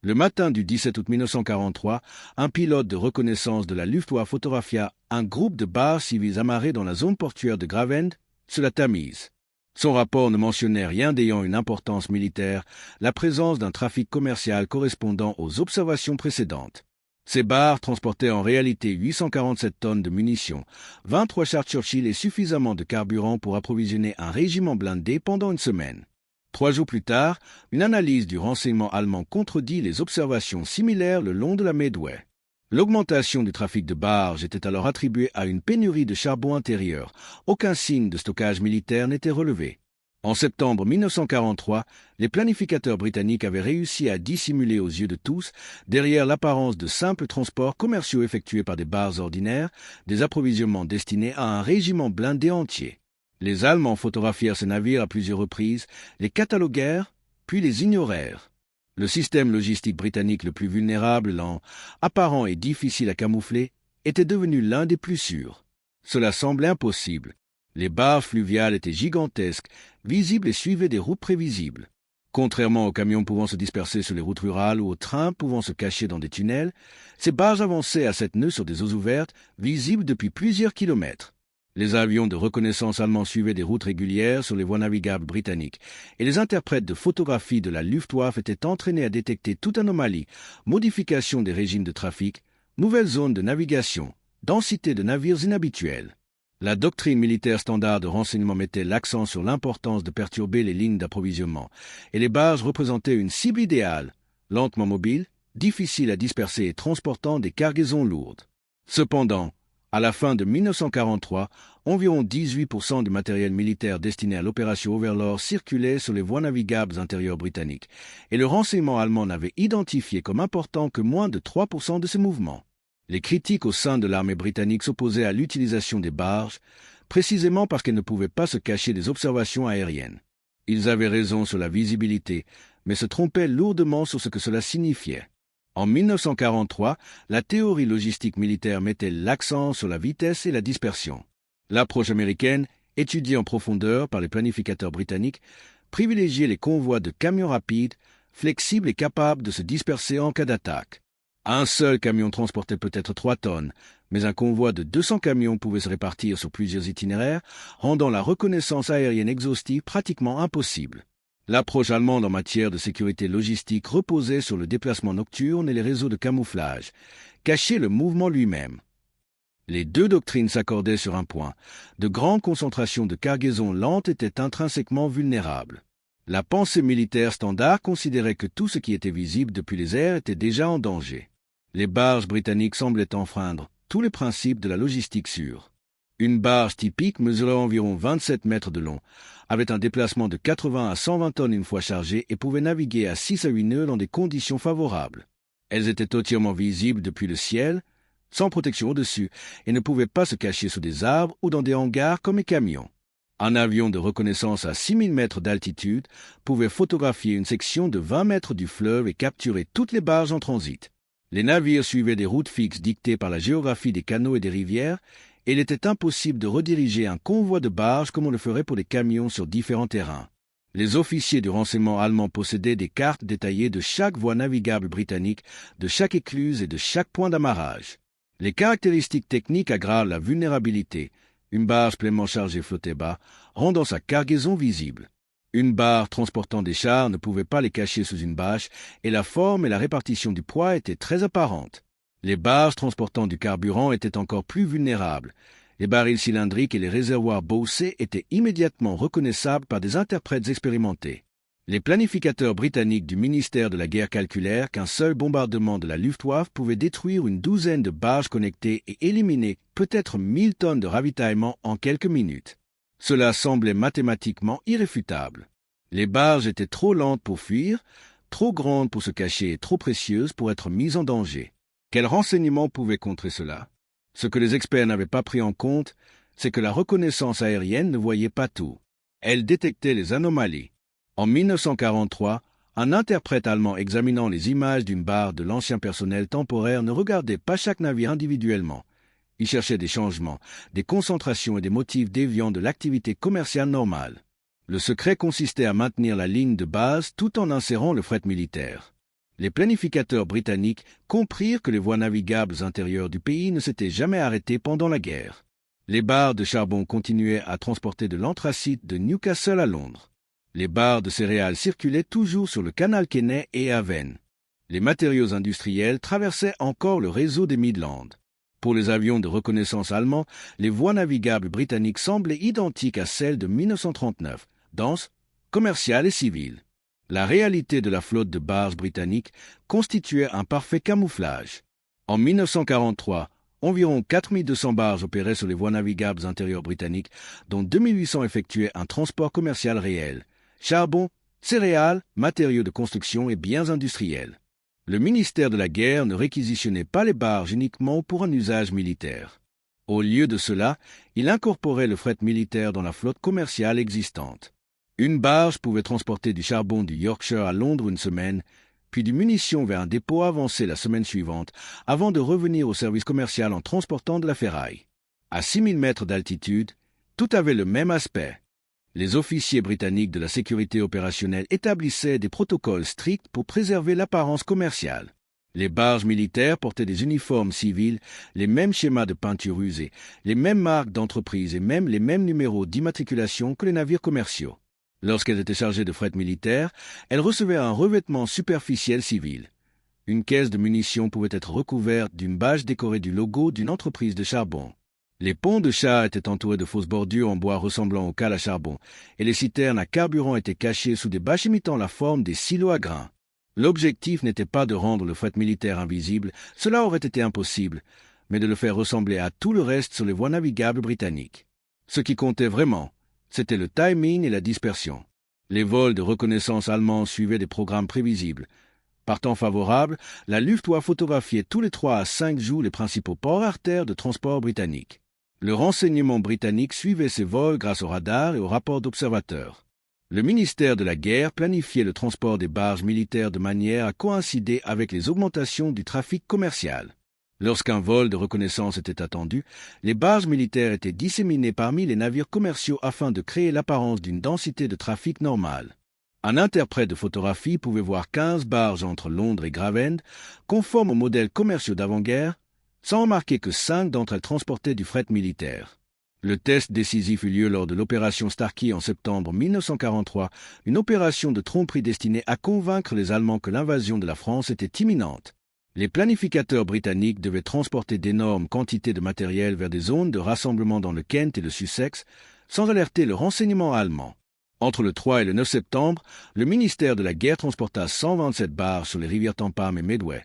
Le matin du 17 août 1943, un pilote de reconnaissance de la Luftwaffe photographia un groupe de barges civiles amarrés dans la zone portuaire de Gravend, sur la Tamise. Son rapport ne mentionnait rien d'ayant une importance militaire, la présence d'un trafic commercial correspondant aux observations précédentes. Ces barges transportaient en réalité 847 tonnes de munitions, 23 chars Churchill et suffisamment de carburant pour approvisionner un régiment blindé pendant une semaine. 3 jours plus tard, une analyse du renseignement allemand contredit les observations similaires le long de la Medway. L'augmentation du trafic de barges était alors attribuée à une pénurie de charbon intérieur. Aucun signe de stockage militaire n'était relevé. En septembre 1943, les planificateurs britanniques avaient réussi à dissimuler aux yeux de tous, derrière l'apparence de simples transports commerciaux effectués par des barges ordinaires, des approvisionnements destinés à un régiment blindé entier. Les Allemands photographièrent ces navires à plusieurs reprises, les cataloguèrent, puis les ignorèrent. Le système logistique britannique le plus vulnérable, lent, apparent et difficile à camoufler, était devenu l'un des plus sûrs. Cela semblait impossible. Les barges fluviales étaient gigantesques, visibles et suivaient des routes prévisibles. Contrairement aux camions pouvant se disperser sur les routes rurales ou aux trains pouvant se cacher dans des tunnels, ces barges avançaient à 7 nœuds sur des eaux ouvertes, visibles depuis plusieurs kilomètres. Les avions de reconnaissance allemands suivaient des routes régulières sur les voies navigables britanniques, et les interprètes de photographie de la Luftwaffe étaient entraînés à détecter toute anomalie, modification des régimes de trafic, nouvelles zones de navigation, densité de navires inhabituels. La doctrine militaire standard de renseignement mettait l'accent sur l'importance de perturber les lignes d'approvisionnement, et les barges représentaient une cible idéale, lentement mobile, difficile à disperser et transportant des cargaisons lourdes. Cependant, à la fin de 1943, environ 18% du matériel militaire destiné à l'opération Overlord circulait sur les voies navigables intérieures britanniques, et le renseignement allemand n'avait identifié comme important que moins de 3% de ces mouvements. Les critiques au sein de l'armée britannique s'opposaient à l'utilisation des barges, précisément parce qu'elles ne pouvaient pas se cacher des observations aériennes. Ils avaient raison sur la visibilité, mais se trompaient lourdement sur ce que cela signifiait. En 1943, la théorie logistique militaire mettait l'accent sur la vitesse et la dispersion. L'approche américaine, étudiée en profondeur par les planificateurs britanniques, privilégiait les convois de camions rapides, flexibles et capables de se disperser en cas d'attaque. Un seul camion transportait peut-être 3 tonnes, mais un convoi de 200 camions pouvait se répartir sur plusieurs itinéraires, rendant la reconnaissance aérienne exhaustive pratiquement impossible. L'approche allemande en matière de sécurité logistique reposait sur le déplacement nocturne et les réseaux de camouflage, cachaient le mouvement lui-même. Les deux doctrines s'accordaient sur un point. De grandes concentrations de cargaisons lentes étaient intrinsèquement vulnérables. La pensée militaire standard considérait que tout ce qui était visible depuis les airs était déjà en danger. Les barges britanniques semblaient enfreindre tous les principes de la logistique sûre. Une barge typique mesurait environ 27 mètres de long, avait un déplacement de 80 à 120 tonnes une fois chargée et pouvait naviguer à 6 à 8 nœuds dans des conditions favorables. Elles étaient entièrement visibles depuis le ciel, sans protection au-dessus, et ne pouvaient pas se cacher sous des arbres ou dans des hangars comme les camions. Un avion de reconnaissance à 6000 mètres d'altitude pouvait photographier une section de 20 mètres du fleuve et capturer toutes les barges en transit. Les navires suivaient des routes fixes dictées par la géographie des canaux et des rivières, et il était impossible de rediriger un convoi de barges comme on le ferait pour des camions sur différents terrains. Les officiers du renseignement allemand possédaient des cartes détaillées de chaque voie navigable britannique, de chaque écluse et de chaque point d'amarrage. Les caractéristiques techniques aggravent la vulnérabilité. Une barge pleinement chargée flottait bas, rendant sa cargaison visible. Une barge transportant des chars ne pouvait pas les cacher sous une bâche, et la forme et la répartition du poids étaient très apparentes. Les barges transportant du carburant étaient encore plus vulnérables. Les barils cylindriques et les réservoirs bossés étaient immédiatement reconnaissables par des interprètes expérimentés. Les planificateurs britanniques du ministère de la guerre calculèrent qu'un seul bombardement de la Luftwaffe pouvait détruire une douzaine de barges connectées et éliminer peut-être 1000 tonnes de ravitaillement en quelques minutes. Cela semblait mathématiquement irréfutable. Les barges étaient trop lentes pour fuir, trop grandes pour se cacher et trop précieuses pour être mises en danger. Quels renseignements pouvaient contrer cela? Ce que les experts n'avaient pas pris en compte, c'est que la reconnaissance aérienne ne voyait pas tout. Elle détectait les anomalies. En 1943, un interprète allemand examinant les images d'une barre de l'ancien personnel temporaire ne regardait pas chaque navire individuellement. Il cherchait des changements, des concentrations et des motifs déviants de l'activité commerciale normale. Le secret consistait à maintenir la ligne de base tout en insérant le fret militaire. Les planificateurs britanniques comprirent que les voies navigables intérieures du pays ne s'étaient jamais arrêtées pendant la guerre. Les barres de charbon continuaient à transporter de l'anthracite de Newcastle à Londres. Les barres de céréales circulaient toujours sur le canal Kennet et Haven. Les matériaux industriels traversaient encore le réseau des Midlands. Pour les avions de reconnaissance allemands, les voies navigables britanniques semblaient identiques à celles de 1939, denses, commerciales et civiles. La réalité de la flotte de barges britanniques constituait un parfait camouflage. En 1943, environ 4200 barges opéraient sur les voies navigables intérieures britanniques, dont 2800 effectuaient un transport commercial réel. Charbon, céréales, matériaux de construction et biens industriels. Le ministère de la Guerre ne réquisitionnait pas les barges uniquement pour un usage militaire. Au lieu de cela, il incorporait le fret militaire dans la flotte commerciale existante. Une barge pouvait transporter du charbon du Yorkshire à Londres une semaine, puis du munitions vers un dépôt avancé la semaine suivante, avant de revenir au service commercial en transportant de la ferraille. À 6000 mètres d'altitude, tout avait le même aspect. Les officiers britanniques de la sécurité opérationnelle établissaient des protocoles stricts pour préserver l'apparence commerciale. Les barges militaires portaient des uniformes civils, les mêmes schémas de peinture usée, les mêmes marques d'entreprise et même les mêmes numéros d'immatriculation que les navires commerciaux. Lorsqu'elles étaient chargées de fret militaire, elles recevaient un revêtement superficiel civil. Une caisse de munitions pouvait être recouverte d'une bâche décorée du logo d'une entreprise de charbon. Les ponts de chars étaient entourés de fausses bordures en bois ressemblant aux cales à charbon, et les citernes à carburant étaient cachées sous des bâches imitant la forme des silos à grains. L'objectif n'était pas de rendre le fret militaire invisible, cela aurait été impossible, mais de le faire ressembler à tout le reste sur les voies navigables britanniques. Ce qui comptait vraiment, c'était le timing et la dispersion. Les vols de reconnaissance allemands suivaient des programmes prévisibles. Par temps favorable, la Luftwaffe photographiait tous les 3 à 5 jours les principaux ports artères de transport britanniques. Le renseignement britannique suivait ces vols grâce aux radars et aux rapports d'observateurs. Le ministère de la Guerre planifiait le transport des barges militaires de manière à coïncider avec les augmentations du trafic commercial. Lorsqu'un vol de reconnaissance était attendu, les barges militaires étaient disséminées parmi les navires commerciaux afin de créer l'apparence d'une densité de trafic normale. Un interprète de photographie pouvait voir 15 barges entre Londres et Gravend, conformes aux modèles commerciaux d'avant-guerre, sans remarquer que 5 d'entre elles transportaient du fret militaire. Le test décisif eut lieu lors de l'opération Starkey en septembre 1943, une opération de tromperie destinée à convaincre les Allemands que l'invasion de la France était imminente. Les planificateurs britanniques devaient transporter d'énormes quantités de matériel vers des zones de rassemblement dans le Kent et le Sussex, sans alerter le renseignement allemand. Entre le 3 et le 9 septembre, le ministère de la Guerre transporta 127 barges sur les rivières Tampam et Medway,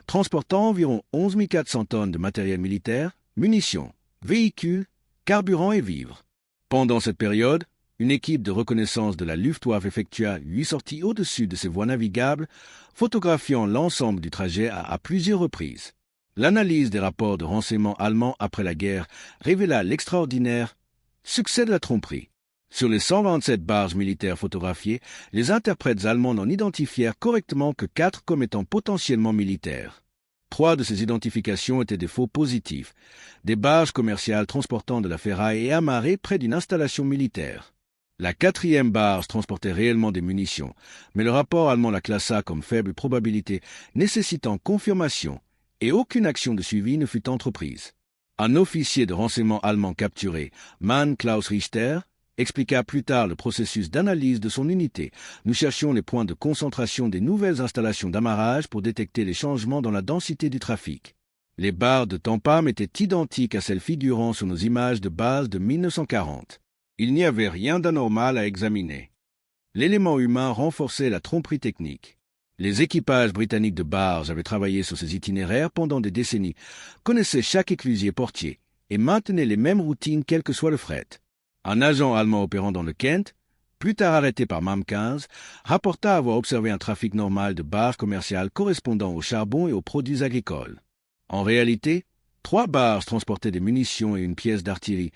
transportant environ 11 400 tonnes de matériel militaire, munitions, véhicules, carburant et vivres. Pendant cette période, une équipe de reconnaissance de la Luftwaffe effectua 8 sorties au-dessus de ces voies navigables, photographiant l'ensemble du trajet à plusieurs reprises. L'analyse des rapports de renseignement allemands après la guerre révéla l'extraordinaire succès de la tromperie. Sur les 127 barges militaires photographiées, les interprètes allemands n'en identifièrent correctement que 4 comme étant potentiellement militaires. 3 de ces identifications étaient des faux positifs, des barges commerciales transportant de la ferraille et amarrées près d'une installation militaire. La 4e barge transportait réellement des munitions, mais le rapport allemand la classa comme faible probabilité, nécessitant confirmation, et aucune action de suivi ne fut entreprise. Un officier de renseignement allemand capturé, Mann Klaus Richter, expliqua plus tard le processus d'analyse de son unité. Nous cherchions les points de concentration des nouvelles installations d'amarrage pour détecter les changements dans la densité du trafic. Les barres de Tampam étaient identiques à celles figurant sur nos images de base de 1940. Il n'y avait rien d'anormal à examiner. L'élément humain renforçait la tromperie technique. Les équipages britanniques de barges avaient travaillé sur ces itinéraires pendant des décennies, connaissaient chaque éclusier portier et maintenaient les mêmes routines quel que soit le fret. Un agent allemand opérant dans le Kent, plus tard arrêté par MAM 15, rapporta avoir observé un trafic normal de barges commerciales correspondant au charbon et aux produits agricoles. En réalité, 3 barges transportaient des munitions et une pièce d'artillerie,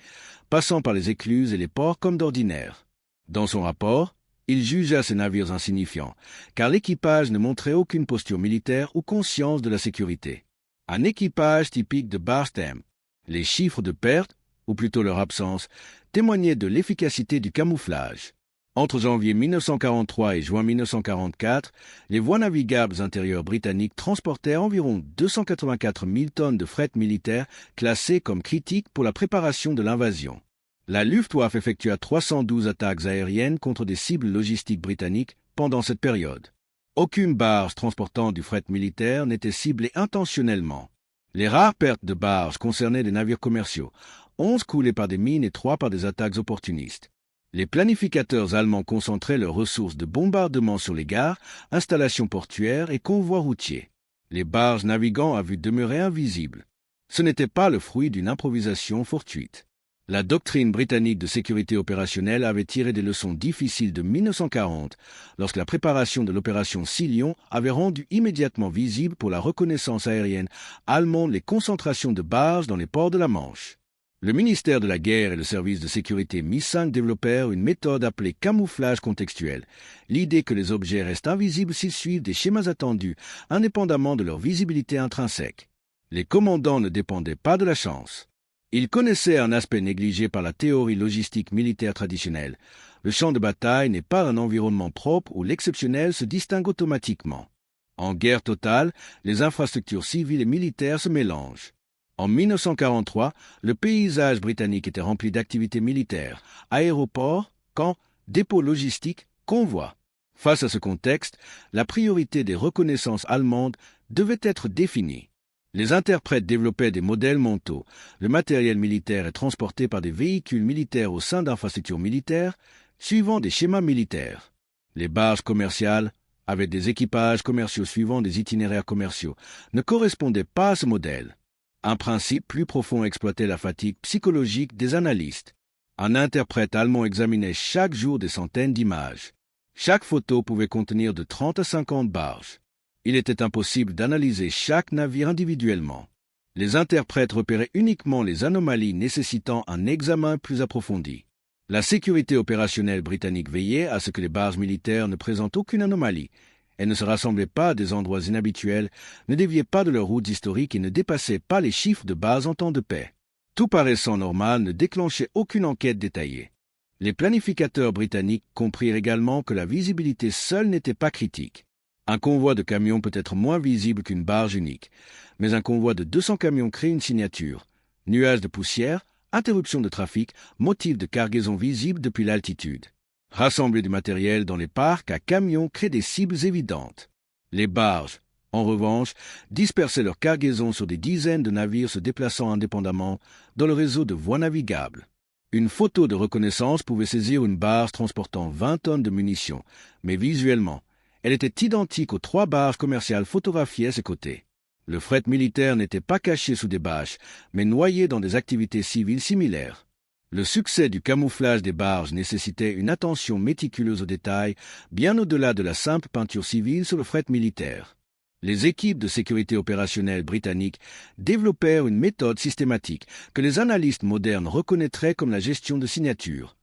passant par les écluses et les ports comme d'ordinaire. Dans son rapport, il jugea ces navires insignifiants, car l'équipage ne montrait aucune posture militaire ou conscience de la sécurité. Un équipage typique de Barstam. Les chiffres de pertes, ou plutôt leur absence, témoignaient de l'efficacité du camouflage. Entre janvier 1943 et juin 1944, les voies navigables intérieures britanniques transportèrent environ 284 000 tonnes de fret militaire classées comme critiques pour la préparation de l'invasion. La Luftwaffe effectua 312 attaques aériennes contre des cibles logistiques britanniques pendant cette période. Aucune barge transportant du fret militaire n'était ciblée intentionnellement. Les rares pertes de barges concernaient des navires commerciaux, 11 coulés par des mines et 3 par des attaques opportunistes. Les planificateurs allemands concentraient leurs ressources de bombardement sur les gares, installations portuaires et convois routiers. Les barges navigant à vue demeuraient invisibles. Ce n'était pas le fruit d'une improvisation fortuite. La doctrine britannique de sécurité opérationnelle avait tiré des leçons difficiles de 1940, lorsque la préparation de l'opération Sillon avait rendu immédiatement visible pour la reconnaissance aérienne allemande les concentrations de barges dans les ports de la Manche. Le ministère de la Guerre et le service de sécurité Mi-5 développèrent une méthode appelée camouflage contextuel, l'idée que les objets restent invisibles s'ils suivent des schémas attendus, indépendamment de leur visibilité intrinsèque. Les commandants ne dépendaient pas de la chance. Ils connaissaient un aspect négligé par la théorie logistique militaire traditionnelle. Le champ de bataille n'est pas un environnement propre où l'exceptionnel se distingue automatiquement. En guerre totale, les infrastructures civiles et militaires se mélangent. En 1943, le paysage britannique était rempli d'activités militaires, aéroports, camps, dépôts logistiques, convois. Face à ce contexte, la priorité des reconnaissances allemandes devait être définie. Les interprètes développaient des modèles mentaux. Le matériel militaire est transporté par des véhicules militaires au sein d'infrastructures militaires, suivant des schémas militaires. Les barges commerciales, avec des équipages commerciaux suivant des itinéraires commerciaux, ne correspondaient pas à ce modèle. Un principe plus profond exploitait la fatigue psychologique des analystes. Un interprète allemand examinait chaque jour des centaines d'images. Chaque photo pouvait contenir de 30 à 50 barges. Il était impossible d'analyser chaque navire individuellement. Les interprètes repéraient uniquement les anomalies nécessitant un examen plus approfondi. La sécurité opérationnelle britannique veillait à ce que les barges militaires ne présentent aucune anomalie. Elles ne se rassemblaient pas à des endroits inhabituels, ne déviaient pas de leurs routes historiques et ne dépassaient pas les chiffres de base en temps de paix. Tout paraissant normal ne déclenchait aucune enquête détaillée. Les planificateurs britanniques comprirent également que la visibilité seule n'était pas critique. Un convoi de camions peut être moins visible qu'une barge unique, mais un convoi de 200 camions crée une signature. Nuages de poussière, interruption de trafic, motif de cargaison visible depuis l'altitude. Rassembler du matériel dans les parcs à camions crée des cibles évidentes. Les barges, en revanche, dispersaient leur cargaison sur des dizaines de navires se déplaçant indépendamment dans le réseau de voies navigables. Une photo de reconnaissance pouvait saisir une barge transportant 20 tonnes de munitions, mais visuellement, elle était identique aux 3 barges commerciales photographiées à ses côtés. Le fret militaire n'était pas caché sous des bâches, mais noyé dans des activités civiles similaires. Le succès du camouflage des barges nécessitait une attention méticuleuse aux détails, bien au-delà de la simple peinture civile sur le fret militaire. Les équipes de sécurité opérationnelle britanniques développèrent une méthode systématique que les analystes modernes reconnaîtraient comme la gestion de signatures.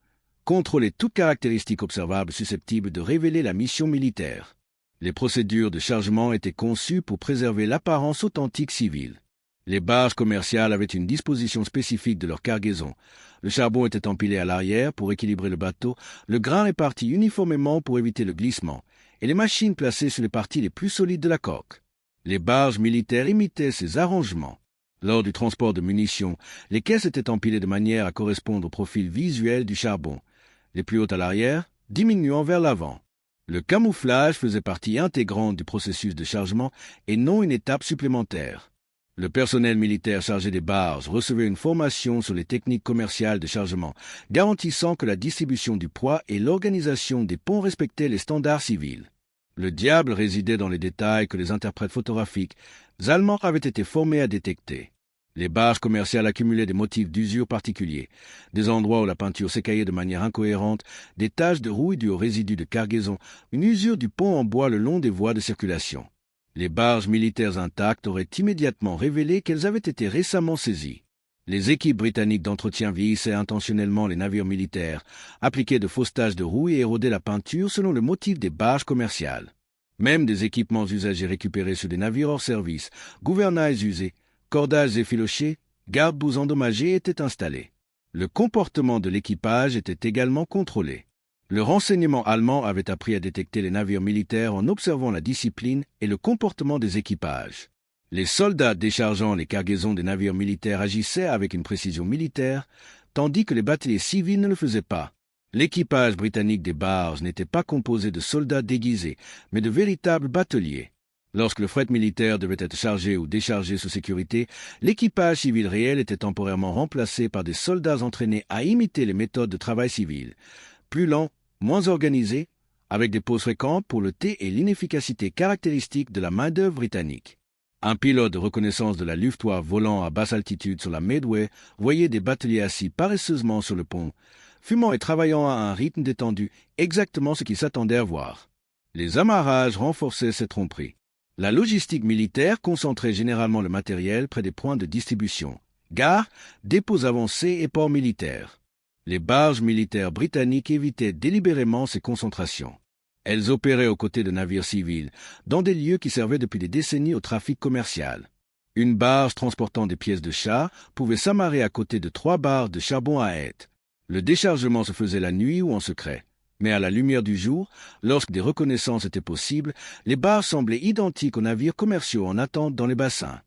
Contrôler toute caractéristique observable susceptible de révéler la mission militaire. Les procédures de chargement étaient conçues pour préserver l'apparence authentique civile. Les barges commerciales avaient une disposition spécifique de leur cargaison. Le charbon était empilé à l'arrière pour équilibrer le bateau, le grain réparti uniformément pour éviter le glissement, et les machines placées sur les parties les plus solides de la coque. Les barges militaires imitaient ces arrangements. Lors du transport de munitions, les caisses étaient empilées de manière à correspondre au profil visuel du charbon, les plus hautes à l'arrière, diminuant vers l'avant. Le camouflage faisait partie intégrante du processus de chargement et non une étape supplémentaire. Le personnel militaire chargé des barges recevait une formation sur les techniques commerciales de chargement, garantissant que la distribution du poids et l'organisation des ponts respectaient les standards civils. Le diable résidait dans les détails que les interprètes photographiques allemands avaient été formés à détecter. Les barges commerciales accumulaient des motifs d'usure particuliers, des endroits où la peinture s'écaillait de manière incohérente, des taches de rouille dues aux résidus de cargaison, une usure du pont en bois le long des voies de circulation. Les barges militaires intactes auraient immédiatement révélé qu'elles avaient été récemment saisies. Les équipes britanniques d'entretien vieillissaient intentionnellement les navires militaires, appliquaient de fausses taches de rouille et érodaient la peinture selon le motif des barges commerciales. Même des équipements usagés récupérés sur des navires hors service, gouvernails usés, cordages effilochés, garde-boues endommagés étaient installés. Le comportement de l'équipage était également contrôlé. Le renseignement allemand avait appris à détecter les navires militaires en observant la discipline et le comportement des équipages. Les soldats déchargeant les cargaisons des navires militaires agissaient avec une précision militaire, tandis que les bateliers civils ne le faisaient pas. L'équipage britannique des barges n'était pas composé de soldats déguisés, mais de véritables bateliers. Lorsque le fret militaire devait être chargé ou déchargé sous sécurité, l'équipage civil réel était temporairement remplacé par des soldats entraînés à imiter les méthodes de travail civil. Plus lents, moins organisés, avec des pauses fréquentes pour le thé et l'inefficacité caractéristique de la main-d'œuvre britannique. Un pilote de reconnaissance de la Luftwaffe volant à basse altitude sur la Medway voyait des bateliers assis paresseusement sur le pont, fumant et travaillant à un rythme détendu, exactement ce qu'il s'attendait à voir. Les amarrages renforçaient cette tromperie. La logistique militaire concentrait généralement le matériel près des points de distribution, gares, dépôts avancés et ports militaires. Les barges militaires britanniques évitaient délibérément ces concentrations. Elles opéraient aux côtés de navires civils, dans des lieux qui servaient depuis des décennies au trafic commercial. Une barge transportant des pièces de char pouvait s'amarrer à côté de 3 barges de charbon à hêtre. Le déchargement se faisait la nuit ou en secret. Mais à la lumière du jour, lorsque des reconnaissances étaient possibles, les barges semblaient identiques aux navires commerciaux en attente dans les bassins.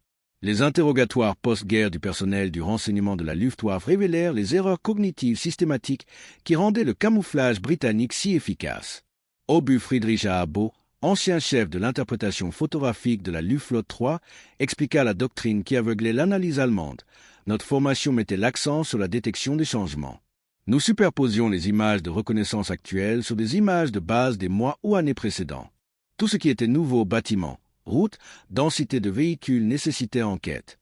Les interrogatoires post-guerre du personnel du renseignement de la Luftwaffe révélèrent les erreurs cognitives systématiques qui rendaient le camouflage britannique si efficace. Obu Friedrich Aabo, ancien chef de l'interprétation photographique de la Luftflotte 3, expliqua la doctrine qui aveuglait l'analyse allemande. Notre formation mettait l'accent sur la détection des changements. Nous superposions les images de reconnaissance actuelles sur des images de base des mois ou années précédents. Tout ce qui était nouveau, bâtiments, routes, densité de véhicules nécessitait enquête.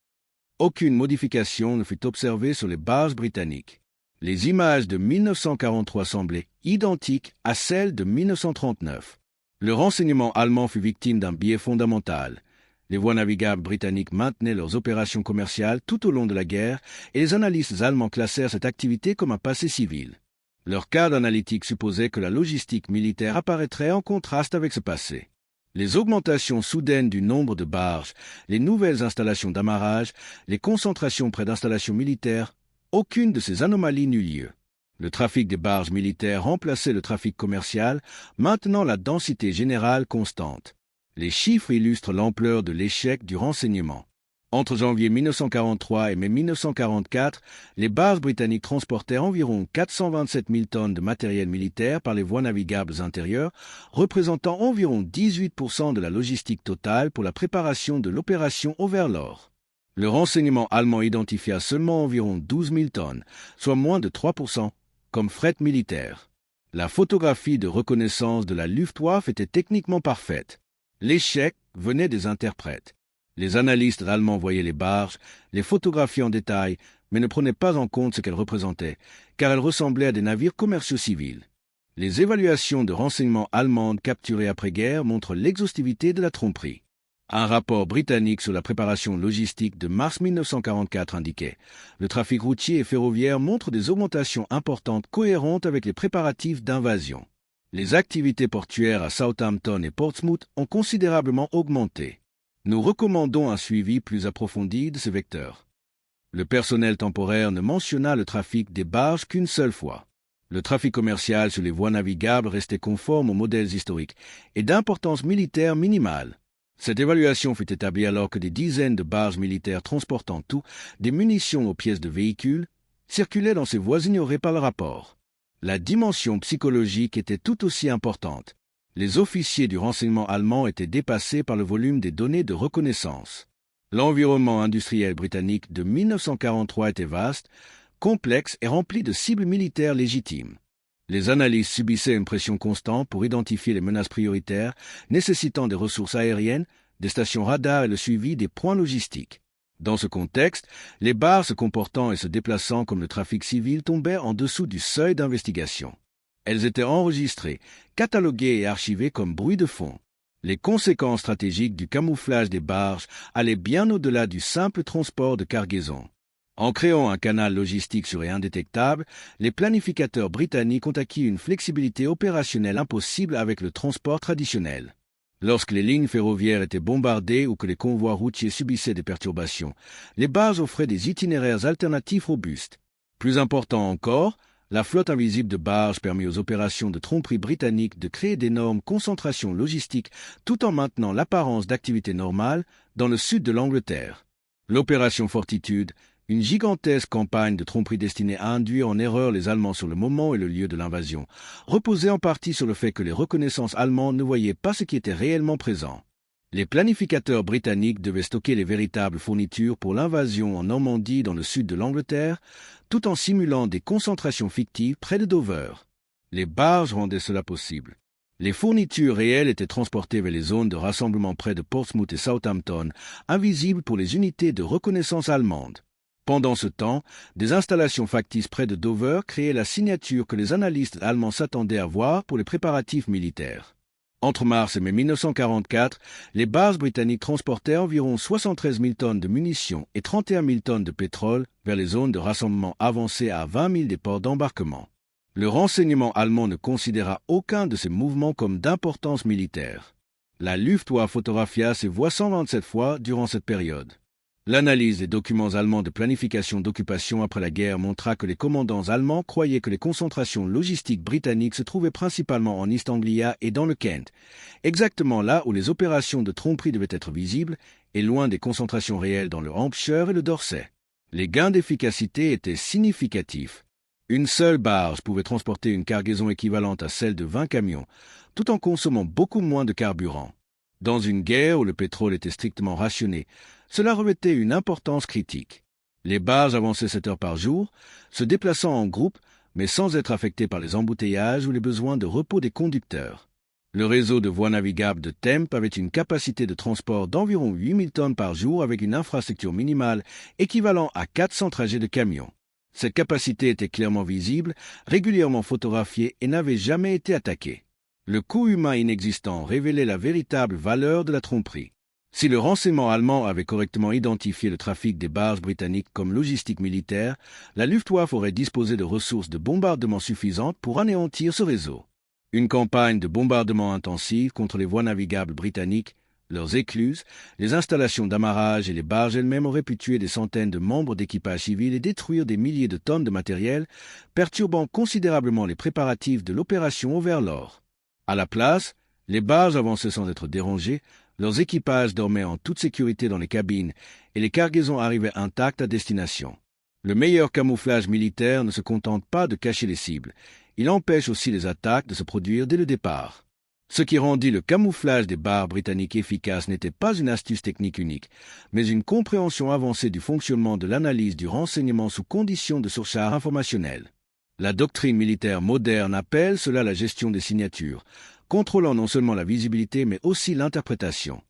Aucune modification ne fut observée sur les barges britanniques. Les images de 1943 semblaient identiques à celles de 1939. Le renseignement allemand fut victime d'un biais fondamental. Les voies navigables britanniques maintenaient leurs opérations commerciales tout au long de la guerre et les analystes allemands classèrent cette activité comme un passé civil. Leur cadre analytique supposait que la logistique militaire apparaîtrait en contraste avec ce passé. Les augmentations soudaines du nombre de barges, les nouvelles installations d'amarrage, les concentrations près d'installations militaires, aucune de ces anomalies n'eut lieu. Le trafic des barges militaires remplaçait le trafic commercial, maintenant la densité générale constante. Les chiffres illustrent l'ampleur de l'échec du renseignement. Entre janvier 1943 et mai 1944, les barges britanniques transportèrent environ 427 000 tonnes de matériel militaire par les voies navigables intérieures, représentant environ 18% de la logistique totale pour la préparation de l'opération Overlord. Le renseignement allemand identifia seulement environ 12 000 tonnes, soit moins de 3%, comme fret militaire. La photographie de reconnaissance de la Luftwaffe était techniquement parfaite. L'échec venait des interprètes. Les analystes allemands voyaient les barges, les photographiaient en détail, mais ne prenaient pas en compte ce qu'elles représentaient, car elles ressemblaient à des navires commerciaux civils. Les évaluations de renseignement allemandes capturées après-guerre montrent l'exhaustivité de la tromperie. Un rapport britannique sur la préparation logistique de mars 1944 indiquait « Le trafic routier et ferroviaire montre des augmentations importantes cohérentes avec les préparatifs d'invasion. Les activités portuaires à Southampton et Portsmouth ont considérablement augmenté. Nous recommandons un suivi plus approfondi de ces vecteurs. » Le personnel temporaire ne mentionna le trafic des barges qu'une seule fois. Le trafic commercial sur les voies navigables restait conforme aux modèles historiques et d'importance militaire minimale. Cette évaluation fut établie alors que des dizaines de barges militaires transportant tout, des munitions aux pièces de véhicules, circulaient dans ces voies ignorées par le rapport. La dimension psychologique était tout aussi importante. Les officiers du renseignement allemand étaient dépassés par le volume des données de reconnaissance. L'environnement industriel britannique de 1943 était vaste, complexe et rempli de cibles militaires légitimes. Les analystes subissaient une pression constante pour identifier les menaces prioritaires nécessitant des ressources aériennes, des stations radars et le suivi des points logistiques. Dans ce contexte, les barres se comportant et se déplaçant comme le trafic civil tombaient en dessous du seuil d'investigation. Elles étaient enregistrées, cataloguées et archivées comme bruit de fond. Les conséquences stratégiques du camouflage des barges allaient bien au-delà du simple transport de cargaison. En créant un canal logistique sûr et indétectable, les planificateurs britanniques ont acquis une flexibilité opérationnelle impossible avec le transport traditionnel. Lorsque les lignes ferroviaires étaient bombardées ou que les convois routiers subissaient des perturbations, les barges offraient des itinéraires alternatifs robustes. Plus important encore, La flotte invisible de barges permet aux opérations de tromperie britanniques de créer d'énormes concentrations logistiques tout en maintenant l'apparence d'activité normale dans le sud de l'Angleterre. L'opération Fortitude, une gigantesque campagne de tromperie destinée à induire en erreur les Allemands sur le moment et le lieu de l'invasion, reposait en partie sur le fait que les reconnaissances allemandes ne voyaient pas ce qui était réellement présent. Les planificateurs britanniques devaient stocker les véritables fournitures pour l'invasion en Normandie dans le sud de l'Angleterre, tout en simulant des concentrations fictives près de Dover. Les barges rendaient cela possible. Les fournitures réelles étaient transportées vers les zones de rassemblement près de Portsmouth et Southampton, invisibles pour les unités de reconnaissance allemandes. Pendant ce temps, des installations factices près de Dover créaient la signature que les analystes allemands s'attendaient à voir pour les préparatifs militaires. Entre mars et mai 1944, les bases britanniques transportaient environ 73 000 tonnes de munitions et 31 000 tonnes de pétrole vers les zones de rassemblement avancées à 20 000 des ports d'embarquement. Le renseignement allemand ne considéra aucun de ces mouvements comme d'importance militaire. La Luftwaffe photographia ses voies 127 fois durant cette période. L'analyse des documents allemands de planification d'occupation après la guerre montra que les commandants allemands croyaient que les concentrations logistiques britanniques se trouvaient principalement en East Anglia et dans le Kent, exactement là où les opérations de tromperie devaient être visibles et loin des concentrations réelles dans le Hampshire et le Dorset. Les gains d'efficacité étaient significatifs. Une seule barge pouvait transporter une cargaison équivalente à celle de 20 camions, tout en consommant beaucoup moins de carburant. Dans une guerre où le pétrole était strictement rationné, cela revêtait une importance critique. Les barges avançaient 7 heures par jour, se déplaçant en groupe, mais sans être affectées par les embouteillages ou les besoins de repos des conducteurs. Le réseau de voies navigables de Tempe avait une capacité de transport d'environ 8 000 tonnes par jour avec une infrastructure minimale équivalent à 400 trajets de camions. Cette capacité était clairement visible, régulièrement photographiée et n'avait jamais été attaquée. Le coût humain inexistant révélait la véritable valeur de la tromperie. Si le renseignement allemand avait correctement identifié le trafic des barges britanniques comme logistique militaire, la Luftwaffe aurait disposé de ressources de bombardement suffisantes pour anéantir ce réseau. Une campagne de bombardement intensive contre les voies navigables britanniques, leurs écluses, les installations d'amarrage et les barges elles-mêmes auraient pu tuer des centaines de membres d'équipage civil et détruire des milliers de tonnes de matériel, perturbant considérablement les préparatifs de l'opération Overlord. À la place, les barges avançaient sans être dérangées, leurs équipages dormaient en toute sécurité dans les cabines et les cargaisons arrivaient intactes à destination. Le meilleur camouflage militaire ne se contente pas de cacher les cibles, il empêche aussi les attaques de se produire dès le départ. Ce qui rendit le camouflage des barres britanniques efficace n'était pas une astuce technique unique, mais une compréhension avancée du fonctionnement de l'analyse du renseignement sous conditions de surcharge informationnelle. La doctrine militaire moderne appelle cela la gestion des signatures, contrôlant non seulement la visibilité mais aussi l'interprétation.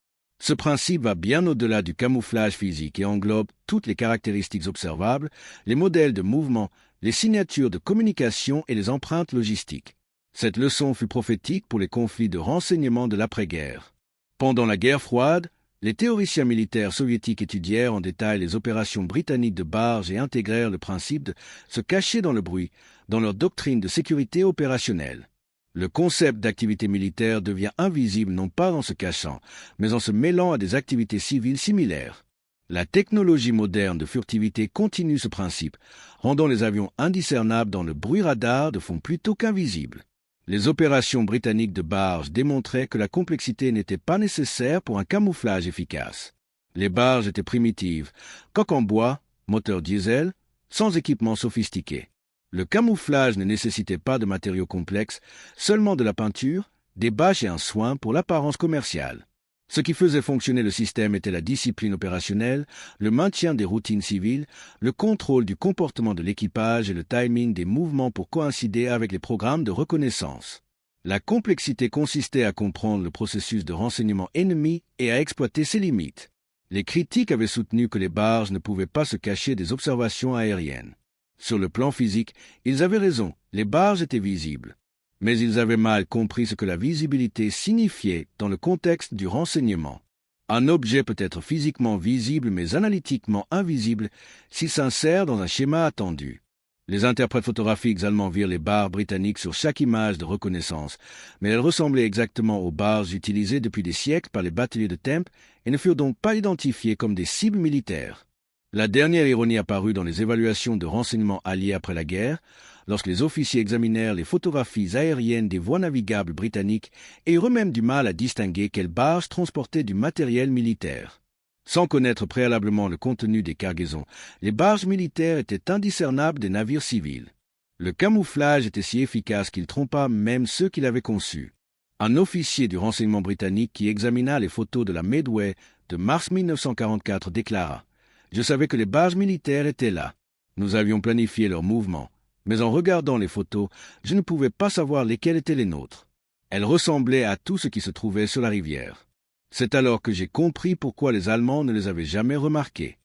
Ce principe va bien au-delà du camouflage physique et englobe toutes les caractéristiques observables, les modèles de mouvement, les signatures de communication et les empreintes logistiques. Cette leçon fut prophétique pour les conflits de renseignement de l'après-guerre. Pendant la guerre froide, les théoriciens militaires soviétiques étudièrent en détail les opérations britanniques de barges et intégrèrent le principe de se cacher dans le bruit dans leur doctrine de sécurité opérationnelle. Le concept d'activité militaire devient invisible non pas en se cachant, mais en se mêlant à des activités civiles similaires. La technologie moderne de furtivité continue ce principe, rendant les avions indiscernables dans le bruit radar de fond plutôt qu'invisibles. Les opérations britanniques de barges démontraient que la complexité n'était pas nécessaire pour un camouflage efficace. Les barges étaient primitives, coques en bois, moteur diesel, sans équipement sophistiqué. Le camouflage ne nécessitait pas de matériaux complexes, seulement de la peinture, des bâches et un soin pour l'apparence commerciale. Ce qui faisait fonctionner le système était la discipline opérationnelle, le maintien des routines civiles, le contrôle du comportement de l'équipage et le timing des mouvements pour coïncider avec les programmes de reconnaissance. La complexité consistait à comprendre le processus de renseignement ennemi et à exploiter ses limites. Les critiques avaient soutenu que les barges ne pouvaient pas se cacher des observations aériennes. Sur le plan physique, ils avaient raison, les barges étaient visibles. Mais ils avaient mal compris ce que la visibilité signifiait dans le contexte du renseignement. Un objet peut être physiquement visible mais analytiquement invisible s'il s'insère dans un schéma attendu. Les interprètes photographiques allemands virent les barres britanniques sur chaque image de reconnaissance, mais elles ressemblaient exactement aux barres utilisées depuis des siècles par les bateliers de Tempe et ne furent donc pas identifiées comme des cibles militaires. La dernière ironie apparut dans les évaluations de renseignements alliés après la guerre, lorsque les officiers examinèrent les photographies aériennes des voies navigables britanniques et eurent même du mal à distinguer quelles barges transportaient du matériel militaire. Sans connaître préalablement le contenu des cargaisons, les barges militaires étaient indiscernables des navires civils. Le camouflage était si efficace qu'il trompa même ceux qui l'avaient conçu. Un officier du renseignement britannique qui examina les photos de la Medway de mars 1944 déclara « Je savais que les bases militaires étaient là. Nous avions planifié leurs mouvements, mais en regardant les photos, je ne pouvais pas savoir lesquelles étaient les nôtres. Elles ressemblaient à tout ce qui se trouvait sur la rivière. C'est alors que j'ai compris pourquoi les Allemands ne les avaient jamais remarquées. »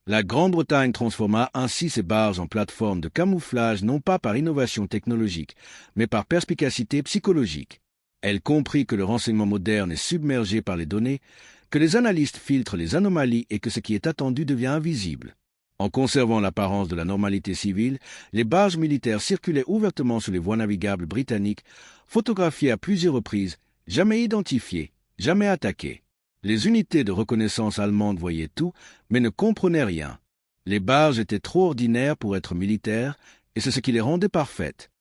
La Grande-Bretagne transforma ainsi ses barges en plateformes de camouflage non pas par innovation technologique, mais par perspicacité psychologique. Elle comprit que le renseignement moderne est submergé par les données, que les analystes filtrent les anomalies et que ce qui est attendu devient invisible. En conservant l'apparence de la normalité civile, les barges militaires circulaient ouvertement sur les voies navigables britanniques, photographiées à plusieurs reprises, jamais identifiées, jamais attaquées. Les unités de reconnaissance allemandes voyaient tout, mais ne comprenaient rien. Les barges étaient trop ordinaires pour être militaires, et c'est ce qui les rendait parfaites.